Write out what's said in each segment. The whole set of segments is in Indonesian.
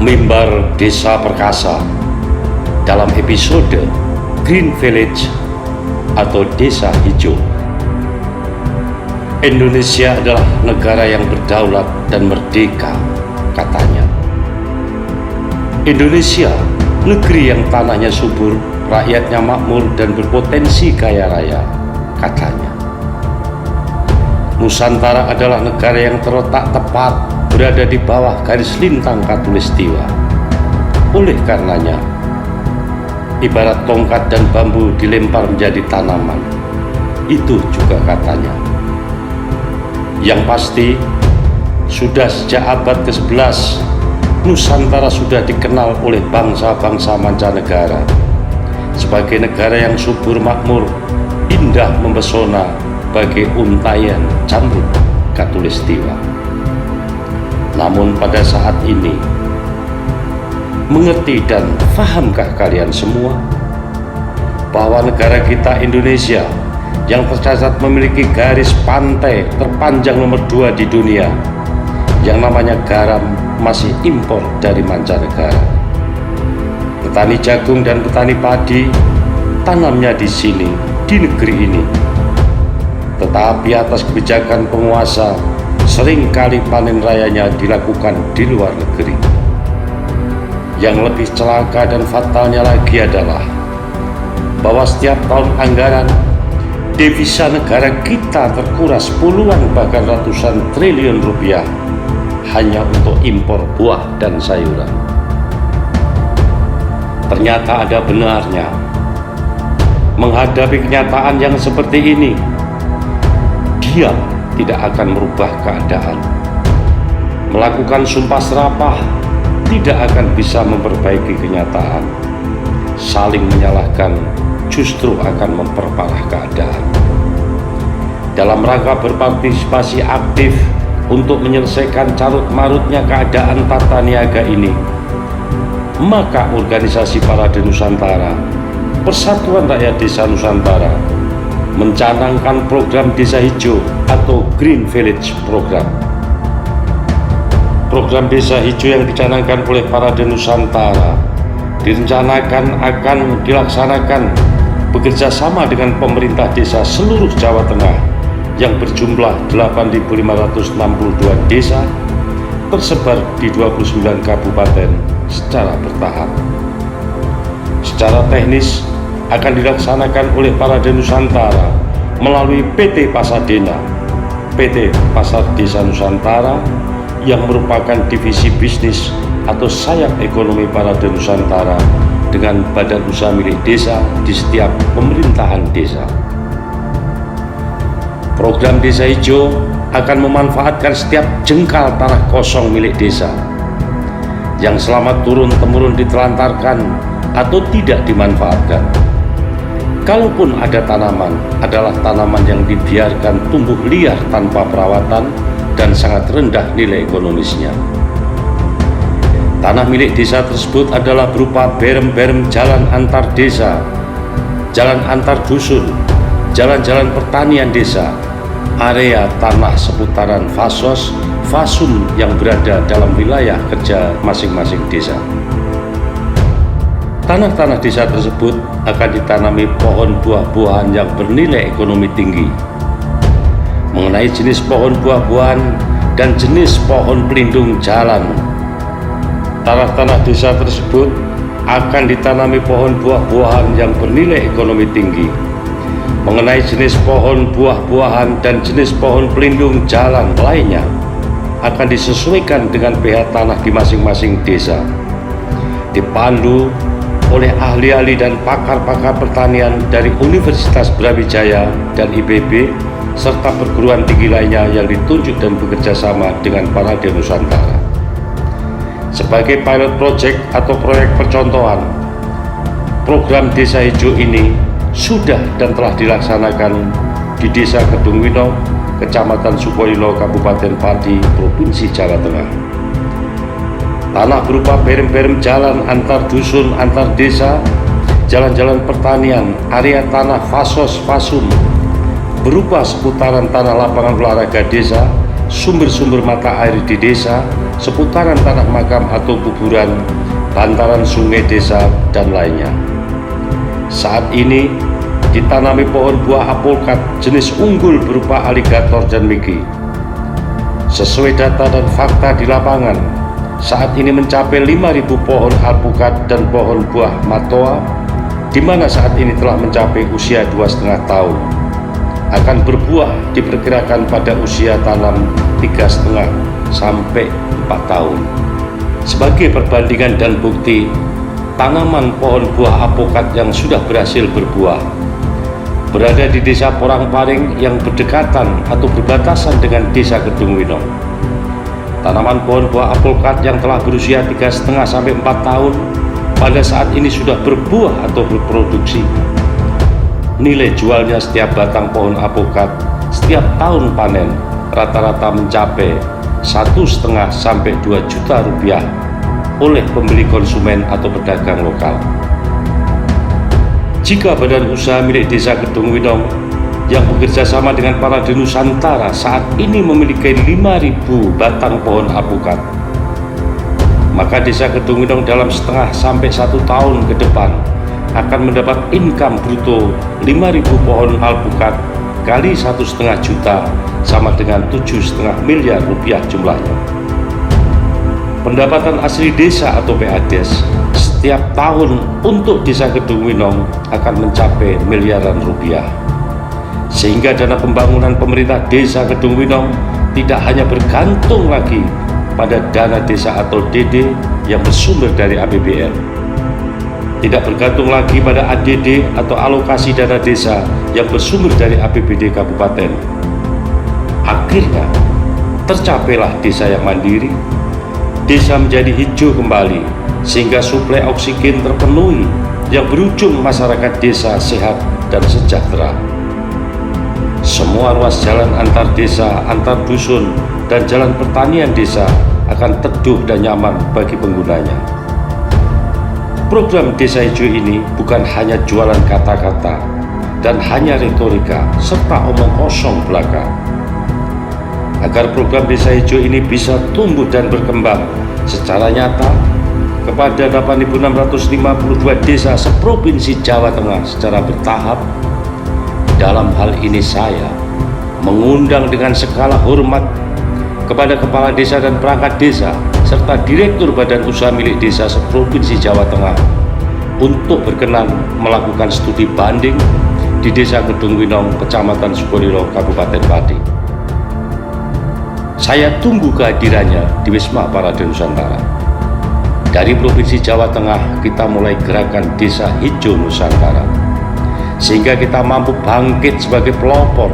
Mimbar Desa Perkasa dalam episode Green Village atau Desa Hijau. Indonesia adalah negara yang berdaulat dan merdeka, katanya. Indonesia, negeri yang tanahnya subur, rakyatnya makmur dan berpotensi kaya raya, katanya. Nusantara adalah negara yang terletak tepat berada di bawah garis lintang khatulistiwa. Oleh karenanya, ibarat tongkat dan bambu dilempar menjadi tanaman, itu juga katanya. Yang pasti, sudah sejak abad ke-11, Nusantara sudah dikenal oleh bangsa-bangsa mancanegara sebagai negara yang subur makmur, indah mempesona bagi untayan cambuk khatulistiwa. Namun pada saat ini, mengerti dan fahamkah kalian semua bahwa negara kita Indonesia yang tercatat memiliki garis pantai terpanjang nomor 2 di dunia, yang namanya garam, masih impor dari mancanegara. Petani jagung dan petani padi tanamnya di sini, di negeri ini. Tetapi atas kebijakan penguasa, seringkali panen rayanya dilakukan di luar negeri. Yang lebih celaka dan fatalnya lagi adalah bahwa setiap tahun anggaran, devisa negara kita terkuras puluhan bahkan ratusan triliun rupiah hanya untuk impor buah dan sayuran. Ternyata ada benarnya. Menghadapi kenyataan yang seperti ini, diam tidak akan merubah keadaan. Melakukan sumpah serapah tidak akan bisa memperbaiki kenyataan. Saling menyalahkan justru akan memperparah keadaan. Dalam rangka berpartisipasi aktif untuk menyelesaikan carut-marutnya keadaan tata niaga ini, maka organisasi Parade Nusantara, Persatuan Rakyat Desa Nusantara, mencanangkan program Desa Hijau atau Green Village Program. Program Desa Hijau yang dicanangkan oleh Parade Nusantara direncanakan akan dilaksanakan bekerja sama dengan pemerintah desa seluruh Jawa Tengah yang berjumlah 8.562 desa tersebar di 29 kabupaten secara bertahap. Secara teknis akan dilaksanakan oleh Parade Nusantara melalui PT Pasadena, PT Pasar Desa Nusantara yang merupakan divisi bisnis atau sayap ekonomi Parade Nusantara dengan badan usaha milik desa di setiap pemerintahan desa. Program Desa Hijau akan memanfaatkan setiap jengkal tanah kosong milik desa yang selama turun-temurun ditelantarkan atau tidak dimanfaatkan. Kalaupun ada tanaman, adalah tanaman yang dibiarkan tumbuh liar tanpa perawatan dan sangat rendah nilai ekonomisnya. Tanah milik desa tersebut adalah berupa berem-berem jalan antar desa, jalan antar dusun, jalan-jalan pertanian desa, area tanah seputaran fasos, fasum yang berada dalam wilayah kerja masing-masing desa. Tanah-tanah desa tersebut akan ditanami pohon buah-buahan yang bernilai ekonomi tinggi. Mengenai jenis pohon buah-buahan dan jenis pohon pelindung jalan, tanah-tanah desa tersebut akan ditanami pohon buah-buahan yang bernilai ekonomi tinggi. Mengenai jenis pohon buah-buahan dan jenis pohon pelindung jalan lainnya akan disesuaikan dengan pH tanah di masing-masing desa. Dipandu oleh ahli-ahli dan pakar-pakar pertanian dari Universitas Brawijaya dan IPB serta perguruan tinggi lainnya yang ditunjuk dan bekerja sama dengan Parade Nusantara. Sebagai pilot project atau proyek percontohan, program Desa Hijau ini sudah dan telah dilaksanakan di Desa Kedungwino, Kecamatan Sukolilo, Kabupaten Pati, Provinsi Jawa Tengah. Tanah berupa berem-berem jalan antar dusun, antar desa, jalan-jalan pertanian, area tanah fasos, fasum, berupa seputaran tanah lapangan olahraga desa, sumber-sumber mata air di desa, seputaran tanah makam atau kuburan, bantaran sungai desa, dan lainnya. Saat ini ditanami pohon buah alpukat jenis unggul berupa aligator dan migi. Sesuai data dan fakta di lapangan, saat ini mencapai 5.000 pohon alpukat dan pohon buah matoa, di mana saat ini telah mencapai usia 2,5 tahun. Akan berbuah diperkirakan pada usia tanam 3,5 sampai 4 tahun. Sebagai perbandingan dan bukti, tanaman pohon buah alpukat yang sudah berhasil berbuah berada di desa Porangparing yang berdekatan atau berbatasan dengan desa Kedung Winong. Tanaman pohon buah alpukat yang telah berusia 3,5 sampai 4 tahun pada saat ini sudah berbuah atau berproduksi. Nilai jualnya setiap batang pohon alpukat setiap tahun panen rata-rata mencapai 1,5 sampai 2 juta rupiah oleh pembeli konsumen atau pedagang lokal. Jika badan usaha milik desa Kedung Winong yang bekerja sama dengan Parade Nusantara saat ini memiliki 5.000 batang pohon alpukat, maka desa Kedung Winong dalam setengah sampai 1 tahun ke depan akan mendapat income bruto 5.000 pohon alpukat kali 1,5 juta sama dengan 7,5 miliar rupiah jumlahnya. Pendapatan asli desa atau PADES setiap tahun untuk desa Kedung Winong akan mencapai miliaran rupiah. Sehingga dana pembangunan pemerintah desa Kedung Winong tidak hanya bergantung lagi pada dana desa atau DD yang bersumber dari APBN. Tidak bergantung lagi pada ADD atau alokasi dana desa yang bersumber dari APBD kabupaten. Akhirnya, tercapailah desa yang mandiri, desa menjadi hijau kembali, sehingga suplai oksigen terpenuhi yang berujung masyarakat desa sehat dan sejahtera. Semua ruas jalan antar desa, antar dusun, dan jalan pertanian desa akan teduh dan nyaman bagi penggunanya. Program Desa Hijau ini bukan hanya jualan kata-kata dan hanya retorika serta omong kosong belaka. Agar program Desa Hijau ini bisa tumbuh dan berkembang secara nyata kepada 8.652 desa seprovinsi Jawa Tengah secara bertahap, dalam hal ini saya mengundang dengan segala hormat kepada Kepala Desa dan Perangkat Desa serta Direktur Badan Usaha milik Desa seprovinsi Jawa Tengah untuk berkenan melakukan studi banding di Desa Kedung Winong, Kecamatan Sukolilo, Kabupaten Pati. Saya tunggu kehadirannya di Wisma Parade Nusantara. Dari Provinsi Jawa Tengah kita mulai gerakan Desa Hijau Nusantara, sehingga kita mampu bangkit sebagai pelopor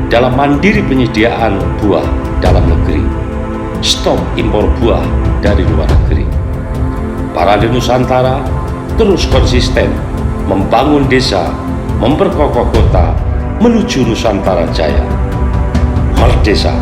dalam mandiri penyediaan buah dalam negeri. Stop impor buah dari luar negeri. Parade Nusantara terus konsisten membangun desa, memperkokoh kota menuju Nusantara Jaya. Merdesa!